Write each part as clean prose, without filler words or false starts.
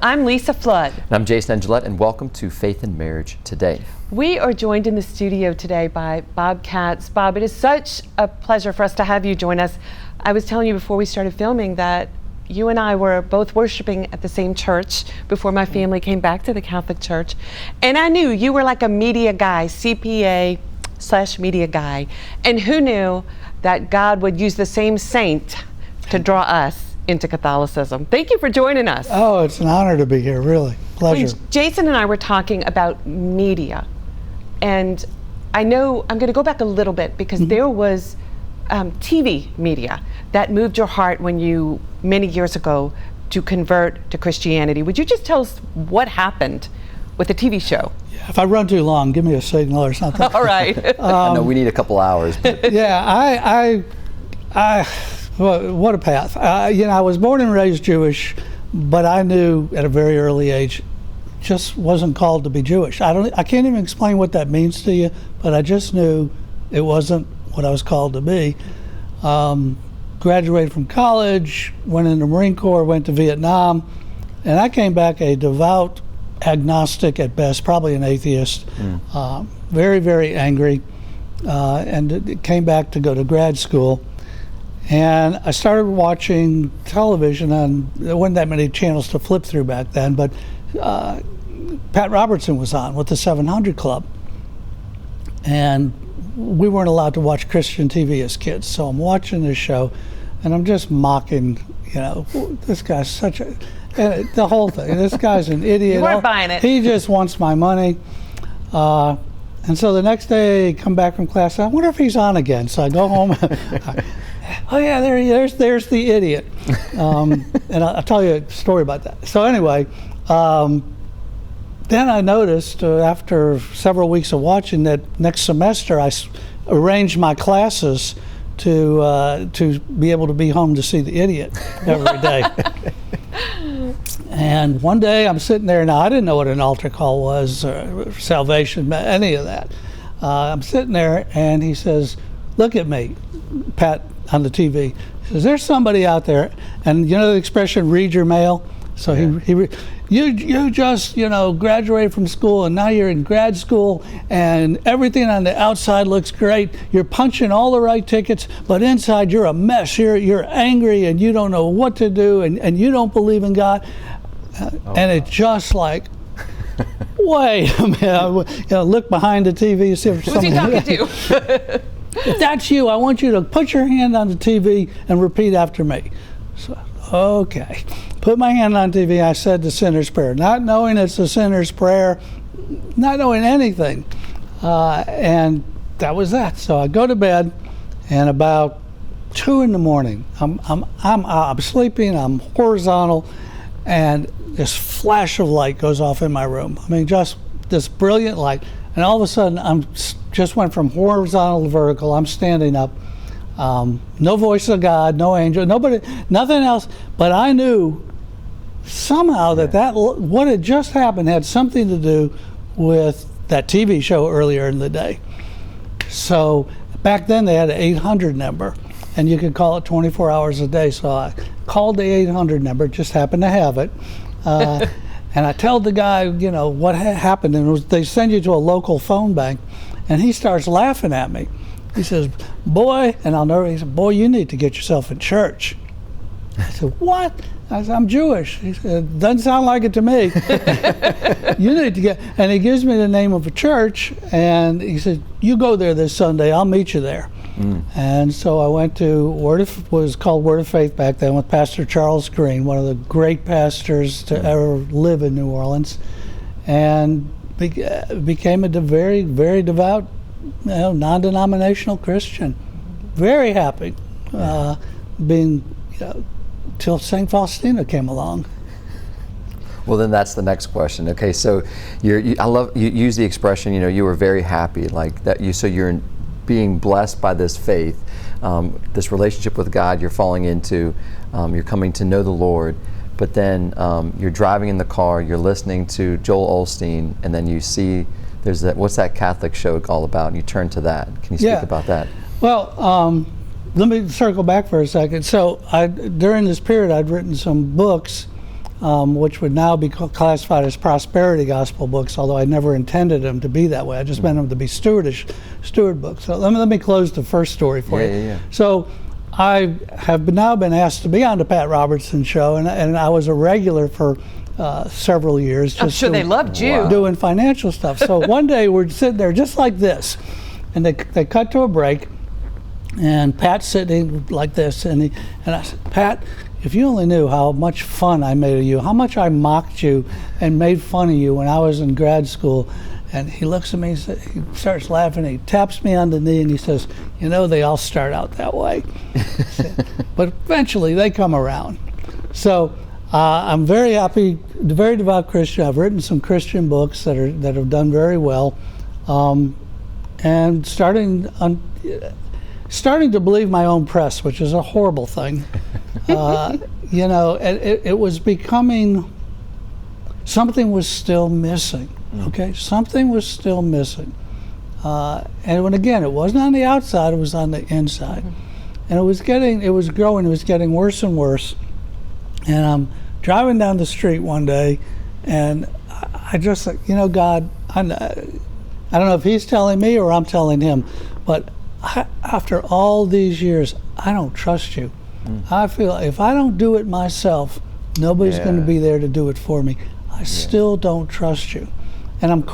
I'm Lisa Flood. And I'm Jason Angelette, and welcome to Faith and Marriage Today. We are joined in the studio today by Bob Katz. Bob, it is such a pleasure for us to have you join us. I was telling you before we started filming that you and I were both worshiping at the same church before my family came back to the Catholic Church. And I knew you were like a media guy, CPA/media guy. And who knew that God would use the same saint to draw us into Catholicism. Thank you for joining us. Oh, it's an honor to be here, really. Pleasure. When Jason and I were talking about media, and I know I'm going to go back a little bit because there was TV media that moved your heart when you, many years ago, to convert to Christianity. Would you just tell us what happened with the TV show? Yeah, if I run too long, give me a signal or something. All right. No, we need a couple hours. But. Yeah, well, what a path. I was born and raised Jewish, but I knew at a very early age, just wasn't called to be Jewish. I can't even explain what that means to you, but I just knew it wasn't what I was called to be. Graduated from college, went in the Marine Corps, went to Vietnam, and I came back a devout agnostic at best, probably an atheist, very, very angry, and came back to go to grad school. And I started watching television, and there weren't that many channels to flip through back then, but Pat Robertson was on with the 700 Club. And we weren't allowed to watch Christian TV as kids, so I'm watching this show, and I'm just mocking, this guy's such a, the whole thing, this guy's an idiot. You weren't buying it. He just wants my money. And so the next day, I come back from class, I wonder if he's on again. So I go home. Oh yeah, there he is. There's the idiot. And I'll tell you a story about that. So anyway, then I noticed after several weeks of watching that next semester I arranged my classes to be able to be home to see the idiot every day. And one day I'm sitting there. Now I didn't know what an altar call was, or salvation, any of that. I'm sitting there, and he says, "Look at me, Pat." On the TV, he says, "There's somebody out there," and you know the expression "read your mail." So yeah. You just graduated from school, and now you're in grad school, and everything on the outside looks great. You're punching all the right tickets, but inside you're a mess. You're angry, and you don't know what to do, and you don't believe in God. And it's just like, wait a minute. Look behind the TV, see if who's he talking to? If that's you, I want you to put your hand on the TV and repeat after me. So, okay. Put my hand on TV, I said the sinner's prayer, not knowing it's the sinner's prayer, not knowing anything. And that was that. So I go to bed, and about 2 a.m, I'm sleeping, I'm horizontal, and this flash of light goes off in my room. I mean, just this brilliant light. And all of a sudden, just went from horizontal to vertical. I'm standing up. No voice of God, no angel, nobody, nothing else. But I knew somehow that what had just happened had something to do with that TV show earlier in the day. So back then they had an 800 number, and you could call it 24 hours a day. So I called the 800 number, just happened to have it. And I tell the guy, what happened, and they send you to a local phone bank, and he starts laughing at me. He says, "Boy," and I'll know, he said, "Boy, you need to get yourself in church." I said, "What?" I said, "I'm Jewish." He said, "Doesn't sound like it to me." You need to get, and he gives me the name of a church, and he said, "You go there this Sunday, I'll meet you there." And so I went to was called Word of Faith back then, with Pastor Charles Green, one of the great pastors to ever live in New Orleans, and became a very, very devout, non-denominational Christian. Very happy, being till St. Faustina came along. Well, then that's the next question. Okay, so I love you use the expression. You were very happy, like that. So you're being blessed by this faith, this relationship with God you're falling into, you're coming to know the Lord, but then you're driving in the car, you're listening to Joel Osteen, and then you see there's what's that Catholic show all about, and you turn to that. Can you speak about that? Well, let me circle back for a second. So during this period, I'd written some books which would now be classified as prosperity gospel books, although I never intended them to be that way. I just meant them to be steward books. So let me close the first story for you. Yeah. So I have now been asked to be on the Pat Robertson show, and I was a regular for several years. I'm sure they loved you. Doing financial stuff. So one day we're sitting there just like this, and they cut to a break, and Pat's sitting like this, and I said, Pat, if you only knew how much fun I made of you, how much I mocked you and made fun of you when I was in grad school. And he looks at me, he starts laughing, he taps me on the knee, and he says, you know, they all start out that way. But eventually they come around. So I'm very happy, very devout Christian. I've written some Christian books that have done very well. And starting to believe my own press, which is a horrible thing. You know, it was becoming, something was still missing. Okay, something was still missing. And when again, it wasn't on the outside, it was on the inside. And it was growing, it was getting worse and worse. And I'm driving down the street one day, and I just like, you know, God, I don't know if he's telling me or I'm telling him, but after all these years, I don't trust you. I feel if I don't do it myself, nobody's going to be there to do it for me. I still don't trust you. And I'm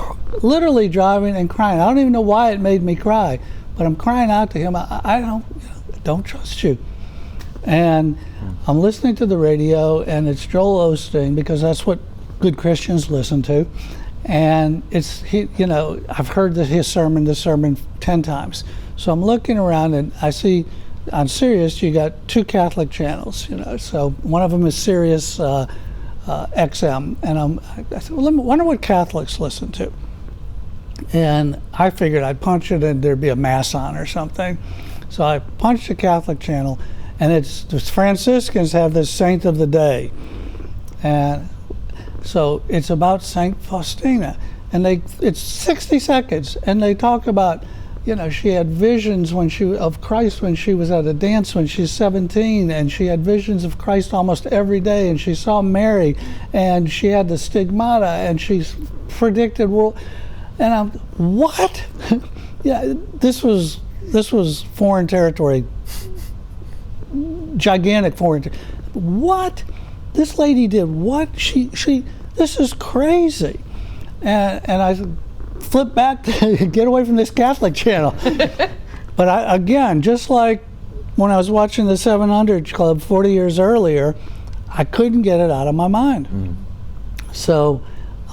literally driving and crying. I don't even know why it made me cry, but I'm crying out to him. I don't trust you. And I'm listening to the radio, and it's Joel Osteen, because that's what good Christians listen to. And you know, I've heard this sermon 10 times. So I'm looking around, and I see on Sirius you got 2 Catholic channels. You know, so one of them is Sirius XM, and I said, well, I wonder what Catholics listen to. And I figured I'd punch it and there'd be a mass on or something. So I punched the Catholic channel, and the Franciscans have this Saint of the Day. And so it's about Saint Faustina. And it's 60 seconds, and they talk about, you know, she had visions of Christ when she was at a dance when she's 17, and she had visions of Christ almost every day, and she saw Mary, and she had the stigmata, and she predicted world. And I'm, what? Yeah, this was foreign territory, gigantic foreign territory. What? This lady did what? This is crazy. And I flip back to get away from this Catholic channel. But again, just like when I was watching the 700 Club 40 years earlier, I couldn't get it out of my mind. So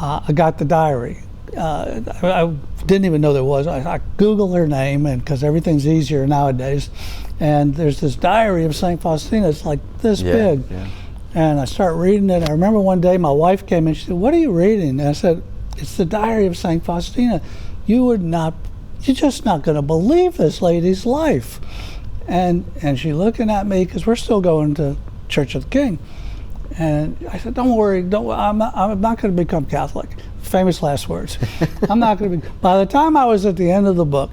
I got the diary. I didn't even know there was. I Googled her name, and because everything's easier nowadays, and there's this diary of St. Faustina. It's like this big. Yeah. And I start reading it. I remember one day my wife came in, she said, what are you reading? And I said, it's the diary of St. Faustina. You're just not going to believe this lady's life. And she's looking at me, because we're still going to Church of the King. And I said, don't worry, I'm not going to become Catholic. Famous last words. I'm not going to be. By the time I was at the end of the book,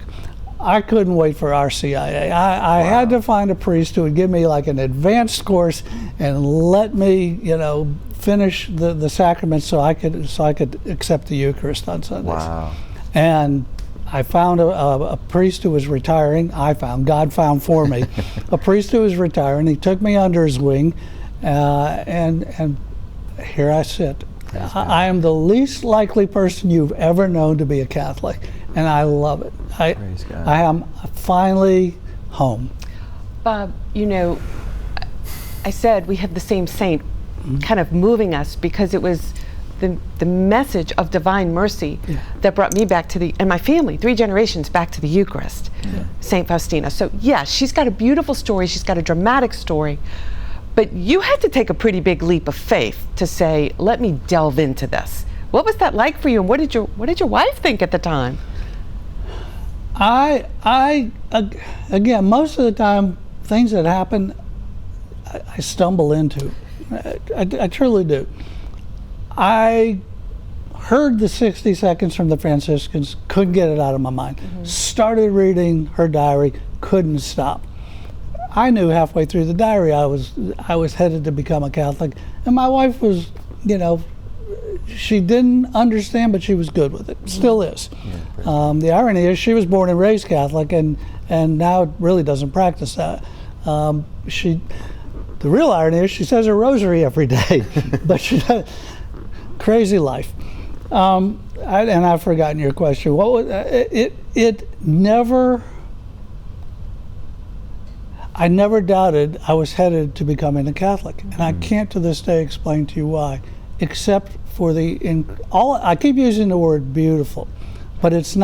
I couldn't wait for RCIA. I had to find a priest who would give me like an advanced course and let me, you know, finish the sacraments so I could accept the Eucharist on Sundays. Wow. And I found a priest who was retiring. God found for me a priest who was retiring. He took me under his wing, and here I sit. I am the least likely person you've ever known to be a Catholic, and I love it. I am finally home. Bob, you know, I said we have the same saint kind of moving us, because it was the message of divine mercy that brought me back and my family, 3 generations back to the Eucharist, St. Faustina. So yeah, she's got a beautiful story, she's got a dramatic story, but you had to take a pretty big leap of faith to say, let me delve into this. What was that like for you, and what did your wife think at the time? Again, most of the time, things that happen, I stumble into. I truly do. I heard the 60 seconds from the Franciscans, couldn't get it out of my mind. Started reading her diary, couldn't stop. I knew halfway through the diary I was headed to become a Catholic, and my wife was you know, she didn't understand, but she was good with it. Still is. The irony is she was born and raised Catholic, and now really doesn't practice that. The real irony is she says her rosary every day, but she does. Crazy life. And I've forgotten your question. What was it? I never doubted I was headed to becoming a Catholic, and I can't to this day explain to you why, except for I keep using the word beautiful, but it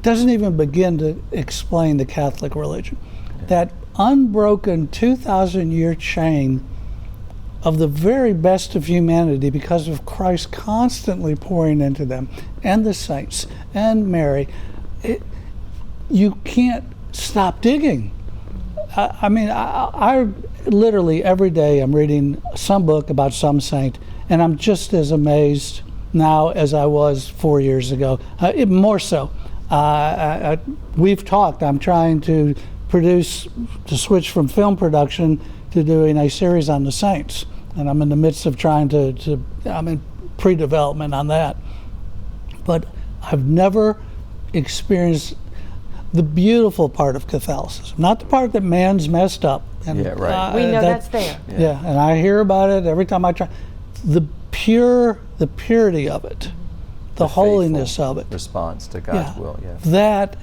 doesn't even begin to explain the Catholic religion. That unbroken 2,000-year chain of the very best of humanity because of Christ constantly pouring into them, and the saints, and Mary. You can't stop digging. I literally every day I'm reading some book about some saint, and I'm just as amazed now as I was 4 years ago. More so. We've talked. I'm trying to switch from film production to doing a series on the saints, and I'm in the midst of trying I'm in pre-development on that. But I've never experienced the beautiful part of Catholicism, not the part that man's messed up. And, we know that's there. Yeah, and I hear about it every time I try. The purity of it, the holiness of it. Response to God's will, That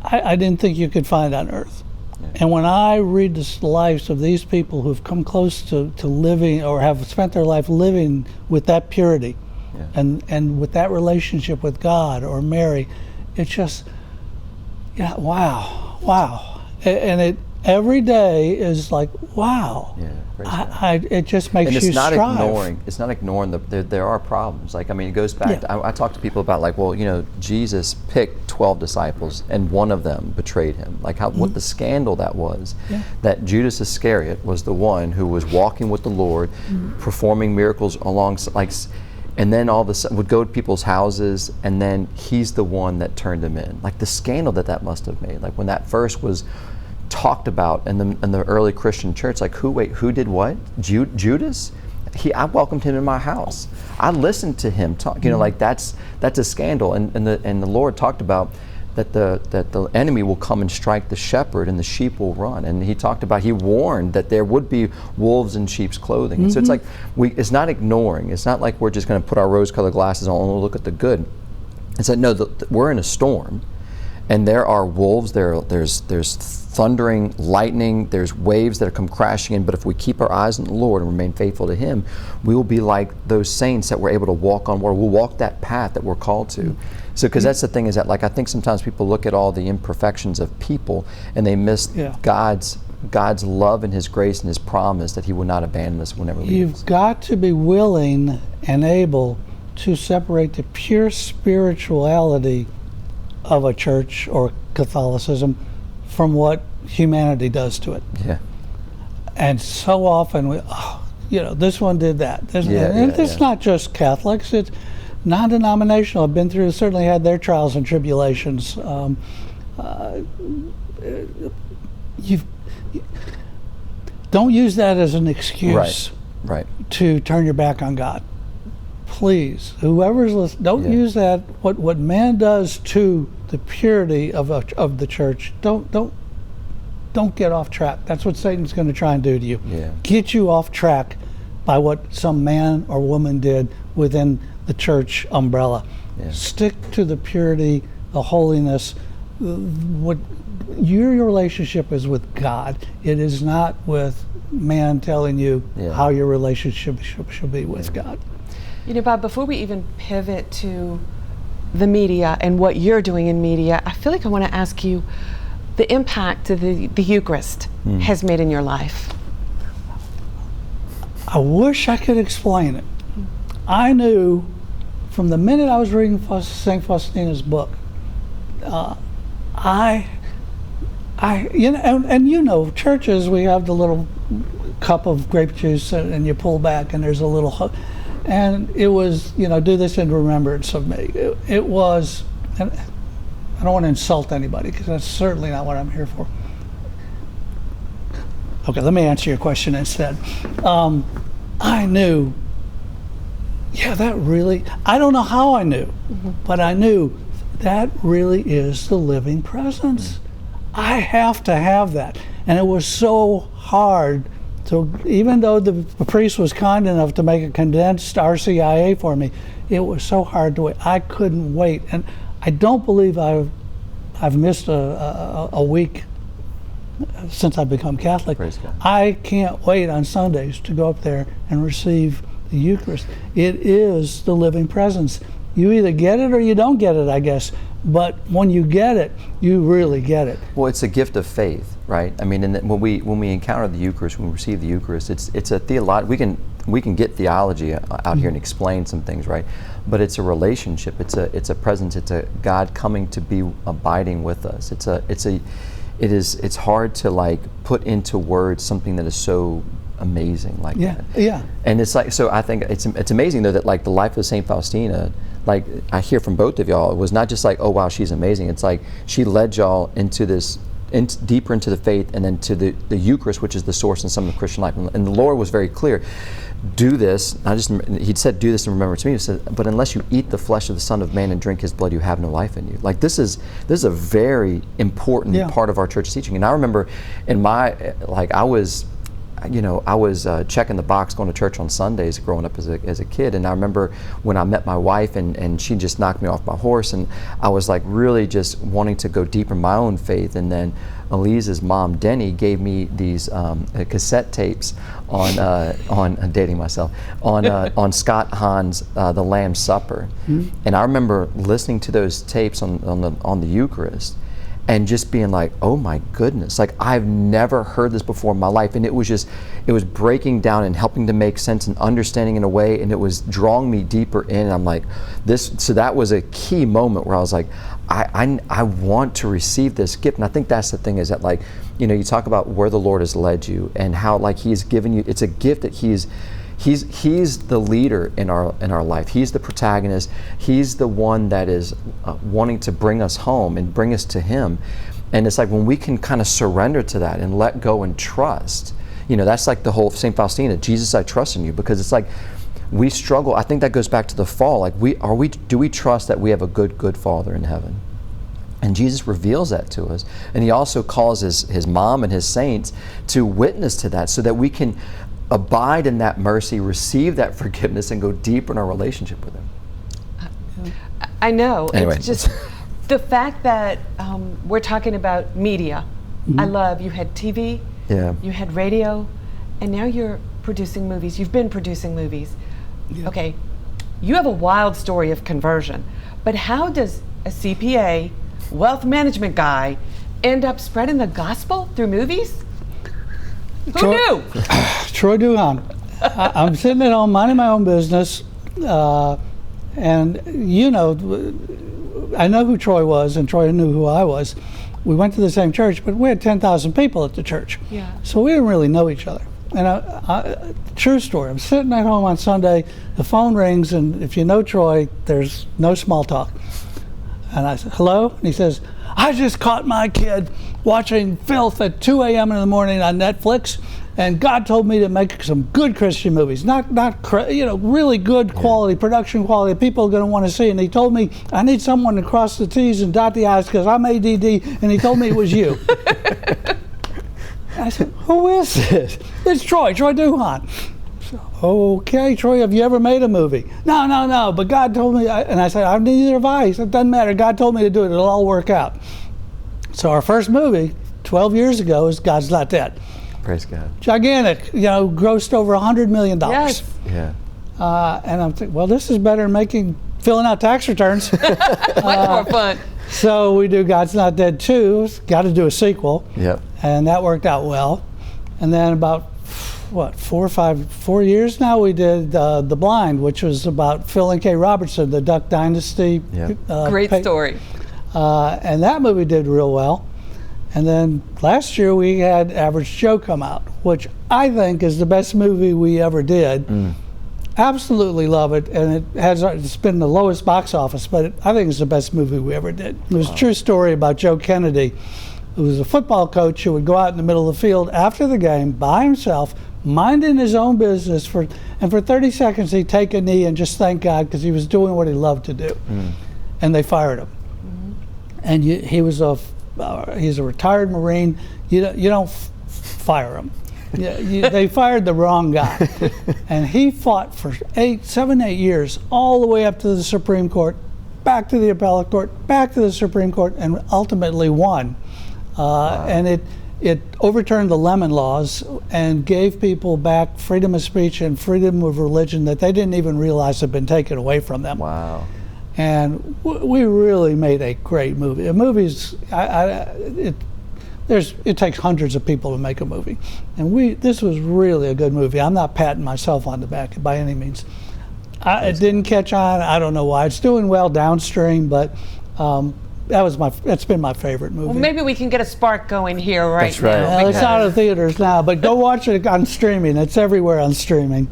I didn't think you could find on earth. Yeah. And when I read the lives of these people who've come close to living or have spent their life living with that purity and with that relationship with God or Mary, it's just, wow. And it every day is like, wow. Yeah, it just makes you strive. It's not ignoring there are problems. Like, I mean, it goes back to, I talk to people about, like, well, Jesus picked 12 disciples and one of them betrayed him. Like what the scandal that was, that Judas Iscariot was the one who was walking with the Lord, performing miracles alongside, and then all of a sudden would go to people's houses, and then he's the one that turned them in. Like the scandal that must have made. Like when that first was talked about in the early Christian church, like who did what? Judas? I welcomed him in my house. I listened to him talk. Like that's a scandal. And the Lord talked about that the enemy will come and strike the shepherd, and the sheep will run. And he warned that there would be wolves in sheep's clothing. And so it's like it's not ignoring. It's not like we're just going to put our rose-colored glasses on and look at the good. It's like, no, we're in a storm, and there are wolves. There's thundering lightning, there's waves that come crashing in, but if we keep our eyes on the Lord and remain faithful to Him, we will be like those saints that we're able to walk on water. We'll walk that path that we're called to. So, because that's the thing, is that, like, I think sometimes people look at all the imperfections of people and they miss God's love and His grace and His promise that He will not abandon us whenever we leave us. You've got to be willing and able to separate the pure spirituality of a church or Catholicism from what humanity does to it. Yeah. And so often this one did that. It's not just Catholics, it's non-denominational. I've been through, certainly had their trials and tribulations. Don't use that as an excuse to turn your back on God. Please, whoever's listening, don't use that. What man does to the purity of the church, don't get off track. That's what Satan's going to try and do to you. Yeah. Get you off track by what some man or woman did within the church umbrella. Yeah. Stick to the purity, the holiness. What your relationship is with God. It is not with man telling you how your relationship should be with God. Bob, before we even pivot to the media and what you're doing in media, I feel like I want to ask you the impact that the Eucharist has made in your life. I wish I could explain it. I knew from the minute I was reading St. Faustina's book, churches, we have the little cup of grape juice and you pull back and there's a little, and it was, do this in remembrance of me. It was, and I don't want to insult anybody because that's certainly not what I'm here for. Okay, let me answer your question instead. I knew yeah, that really, I don't know how I knew, but I knew that really is the living presence. I have to have that. And it was so hard to, even though the priest was kind enough to make a condensed RCIA for me, it was so hard to wait. I couldn't wait. And I don't believe I've missed a week since I've become Catholic. Praise God. I can't wait on Sundays to go up there and receive the Eucharist. It is the living presence. You either get it or you don't get it, I guess. But when you get it, you really get it. Well, it's a gift of faith, right? I mean, when we encounter the Eucharist, when we receive the Eucharist, it's a theological. We can get theology out here and explain some things, right? But it's a relationship. It's a presence. It's a God coming to be abiding with us. It's hard to like put into words something that is so amazing like that. Yeah. And it's like, so I think it's amazing though that like the life of Saint Faustina, like I hear from both of y'all, it was not just like, oh wow, she's amazing. It's like she led y'all into this, deeper into the faith, and then to the Eucharist, which is the source in some of the Christian life. And the Lord was very clear. Do this. He said, do this in remembrance to me. He said, but unless you eat the flesh of the Son of Man and drink His blood, you have no life in you. Like this is a very important part of our church teaching. And I remember in my, like I was checking the box going to church on Sundays growing up as a kid. And I remember when I met my wife and she just knocked me off my horse, and I was like really just wanting to go deeper in my own faith. And then Elise's mom, Denny, gave me these cassette tapes on dating myself, on Scott Hahn's The Lamb's Supper. Mm-hmm. And I remember listening to those tapes on the Eucharist, and just being like, oh my goodness, like I've never heard this before in my life. And it was breaking down and helping to make sense and understanding in a way, and it was drawing me deeper in. And I'm like, so that was a key moment where I was like, I want to receive this gift. And I think that's the thing, is that like, you talk about where the Lord has led you and how like He's given you, it's a gift that He's the leader in our life. He's the protagonist. He's the one that is wanting to bring us home and bring us to Him. And it's like when we can kind of surrender to that and let go and trust, that's like the whole St. Faustina, Jesus, I trust in you, because it's like we struggle. I think that goes back to the fall. Like do we trust that we have a good Father in heaven? And Jesus reveals that to us. And He also calls his mom and His saints to witness to that, so that we can abide in that mercy, receive that forgiveness, and go deeper in our relationship with Him. I know. Anyway. It's just the fact that we're talking about media. Mm-hmm. I love, you had TV, you had radio, and now you're producing movies. You've been producing movies. Yeah. Okay, you have a wild story of conversion, but how does a CPA, wealth management guy, end up spreading the gospel through movies? Who knew? Troy Duhan. I'm sitting at home minding my own business, and I know who Troy was, and Troy knew who I was. We went to the same church, but we had 10,000 people at the church. Yeah. So we didn't really know each other. And true story, I'm sitting at home on Sunday, the phone rings, and if you know Troy, there's no small talk. And I said, hello? And he says, I just caught my kid watching filth at 2 a.m. in the morning on Netflix, and God told me to make some good Christian movies, not really good quality, production quality, people are going to want to see. And He told me I need someone to cross the T's and dot the I's because I'm ADD, and He told me it was you. I said, who is this? It's Troy Duhan. So, okay, Troy, have you ever made a movie? No, but God told me, and I said, neither have I. He said, it doesn't matter, God told me to do it, it'll all work out. So our first movie, 12 years ago, is God's Not Dead. Praise God. Gigantic, grossed over $100 million. Yes. Yeah. And I'm thinking, well, this is better than filling out tax returns. Much more fun. So we do God's Not Dead 2, got to do a sequel. Yep. And that worked out well. And then about 4 years now, we did The Blind, which was about Phil and Kay Robertson, the Duck Dynasty. Yep. Great story. And that movie did real well. And then last year we had Average Joe come out, which I think is the best movie we ever did. Absolutely love it, and it's been the lowest box office, but I think it's the best movie we ever did. It was a true story about Joe Kennedy, who was a football coach who would go out in the middle of the field after the game by himself, minding his own business for 30 seconds he'd take a knee and just thank God because he was doing what he loved to do. And they fired him. And he's a retired Marine. You don't fire him. They fired the wrong guy. And he fought for 7, 8 years, all the way up to the Supreme Court, back to the appellate court, back to the Supreme Court, and ultimately won. And it overturned the Lemon Laws and gave people back freedom of speech and freedom of religion that they didn't even realize had been taken away from them. Wow. And we really made a great movie. A movie's, it takes hundreds of people to make a movie. And this was really a good movie. I'm not patting myself on the back by any means. It didn't catch on. I don't know why. It's doing well downstream, but that's been my favorite movie. Well, maybe we can get a spark going here right That's right. now. Well, it's out of theaters now, but go watch it on streaming. It's everywhere on streaming.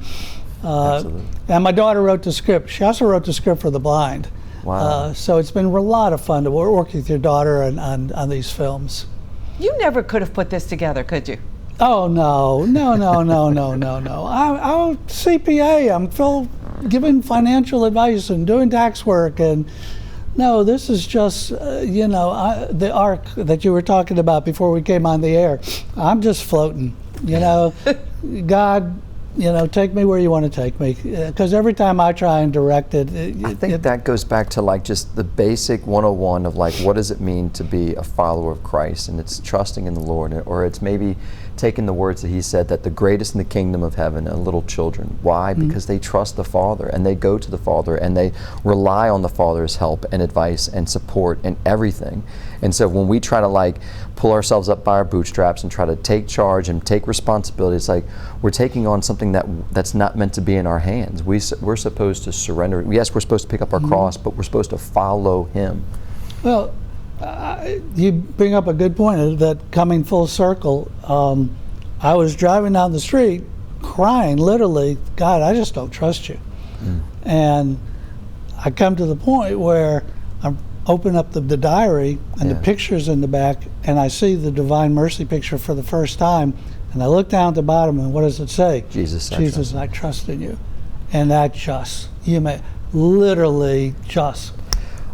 Absolutely. And my daughter wrote the script. She also wrote the script for The Blind. Wow. So it's been a lot of fun to work with your daughter on these films. You never could have put this together, could you? Oh, no. I'm CPA. I'm giving financial advice and doing tax work. And no, this is just, the arc that you were talking about before we came on the air. I'm just floating, God, take me where you want to take me. Because every time I try and direct it, I think that goes back to like just the basic 101 of like, what does it mean to be a follower of Christ? And it's trusting in the Lord, or it's maybe taking the words that he said, that the greatest in the kingdom of heaven are little children. Why? Because they trust the Father, and they go to the Father, and they rely on the Father's help and advice and support and everything. And so when we try to like pull ourselves up by our bootstraps and try to take charge and take responsibility, it's like we're taking on something that's not meant to be in our hands. We're supposed to surrender. Yes, we're supposed to pick up our cross, but we're supposed to follow him. Well, you bring up a good point that coming full circle. I was driving down the street crying, literally, God, I just don't trust you. And I come to the point where I open up the diary and the pictures in the back, and I see the Divine Mercy picture for the first time, and I look down at the bottom, and what does it say? Jesus, I trust in you. And that just, you may literally just.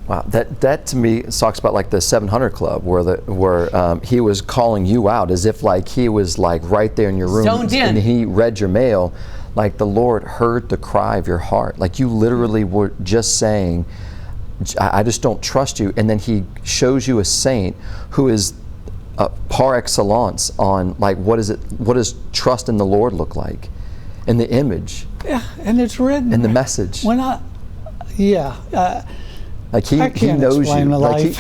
Wow, that to me talks about like the 700 Club, where he was calling you out as if like he was like right there in your room, zoned in, and he read your mail. Like the Lord heard the cry of your heart. Like you literally were just saying, I just don't trust you. And then he shows you a saint who is par excellence on like what does trust in the Lord look like, and the image. Yeah, and it's written. And the message. Like he knows you. Like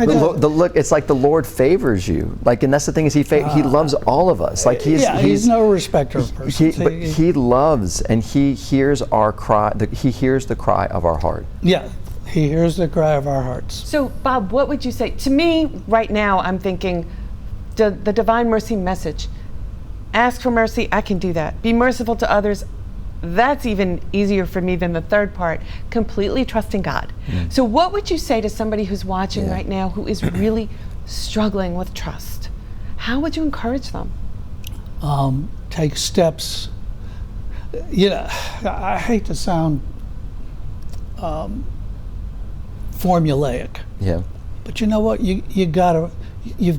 look, it's like the Lord favors you. Like, and that's the thing is he loves all of us. Like he's no respecter of persons. But he loves, and he hears our cry. He hears the cry of our heart. Yeah, he hears the cry of our hearts. So, Bob, what would you say to me right now? I'm thinking the Divine Mercy message. Ask for mercy. I can do that. Be merciful to others. That's even easier for me than the third part, completely trusting God. So what would you say to somebody who's watching right now who is really struggling with trust? How would you encourage them? Take steps. I hate to sound formulaic. Yeah. But you know what? You've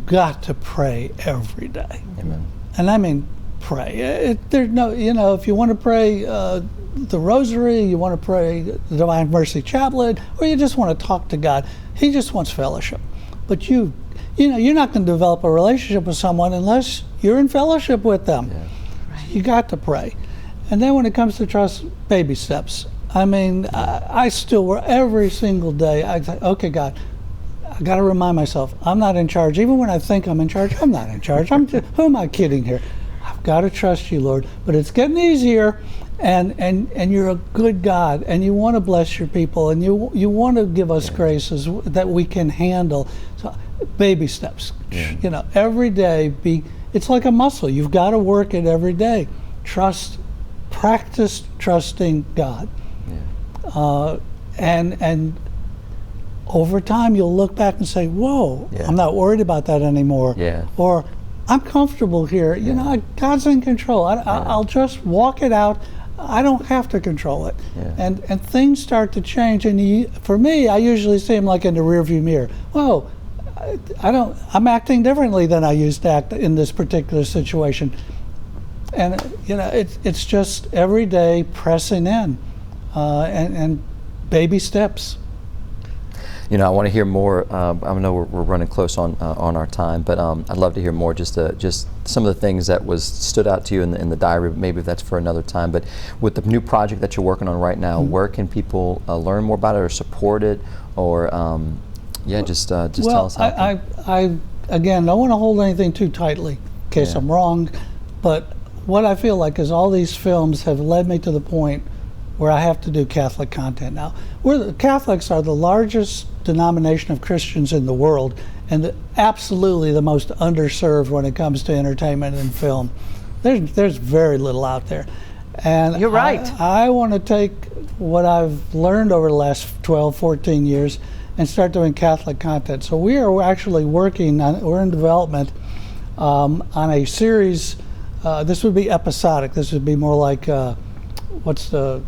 got to pray every day. Amen. And I mean, pray. There's no, if you want to pray the Rosary, you want to pray the Divine Mercy Chaplet, or you just want to talk to God. He just wants fellowship. But you're not going to develop a relationship with someone unless you're in fellowship with them. Yeah. Right. You got to pray. And then when it comes to trust, baby steps. I mean, I still, every single day, I think, okay, God, I got to remind myself, I'm not in charge. Even when I think I'm in charge, I'm not in charge. Who am I kidding here? I've got to trust you, Lord. But it's getting easier, and you're a good God, and you want to bless your people, and you want to give us graces that we can handle. So, baby steps. Yeah. Every day, it's like a muscle. You've got to work it every day. Practice trusting God. Yeah. And over time, you'll look back and say, whoa, I'm not worried about that anymore. Yeah. Or, I'm comfortable here. You know, God's in control. I'll just walk it out. I don't have to control it. Yeah. And things start to change. And for me, I usually see them like in the rearview mirror. Whoa, I'm acting differently than I used to act in this particular situation. And you know, it's just every day pressing in, and baby steps. You know, I want to hear more. I know we're running close on our time, but I'd love to hear more. Just some of the things that stood out to you in the diary. Maybe that's for another time. But with the new project that you're working on right now, where can people learn more about it or support it? Or just tell us how. I again don't want to hold anything too tightly in case I'm wrong, but what I feel like is all these films have led me to the point where I have to do Catholic content now. Catholics are the largest denomination of Christians in the world, and absolutely the most underserved when it comes to entertainment and film. There's very little out there. And you're right. I want to take what I've learned over the last 12, 14 years and start doing Catholic content. So we are actually working on, we're in development on a series. This would be episodic. This would be more like, what's the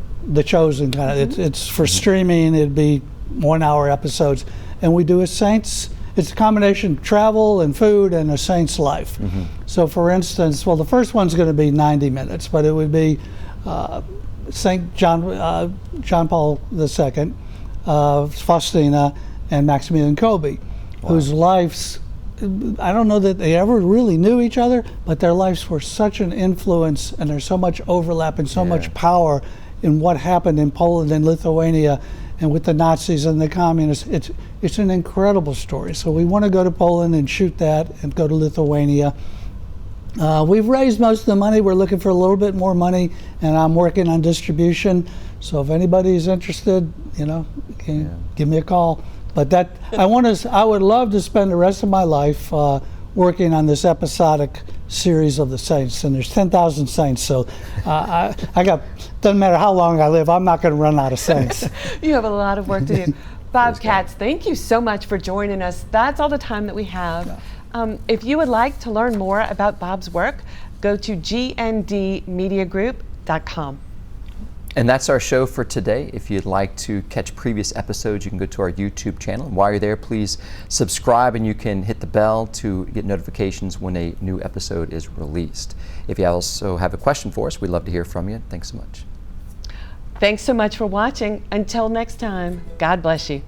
Chosen kind of. It's for streaming. It'd be 1 hour episodes, and we do a saint's. It's a combination of travel and food and a saint's life. So, for instance, well, the first one's going to be 90 minutes, but it would be Saint John Paul II, Faustina, and Maximilian Kolbe, whose lives. I don't know that they ever really knew each other, but their lives were such an influence, and there's so much overlap and so much power in what happened in Poland and Lithuania and with the Nazis and the communists. It's an incredible story. So we want to go to Poland and shoot that and go to Lithuania. We've raised most of the money. We're looking for a little bit more money, and I'm working on distribution. So if anybody's interested, you know, give me a call. But I would love to spend the rest of my life working on this episodic series of the saints, and there's 10,000 saints, so doesn't matter how long I live, I'm not going to run out of saints. You have a lot of work to do. Bob Katz, thank you so much for joining us. That's all the time that we have. If you would like to learn more about Bob's work, go to gndmediagroup.com. And that's our show for today. If you'd like to catch previous episodes, you can go to our YouTube channel. And while you're there, please subscribe, and you can hit the bell to get notifications when a new episode is released. If you also have a question for us, we'd love to hear from you. Thanks so much. Thanks so much for watching. Until next time, God bless you.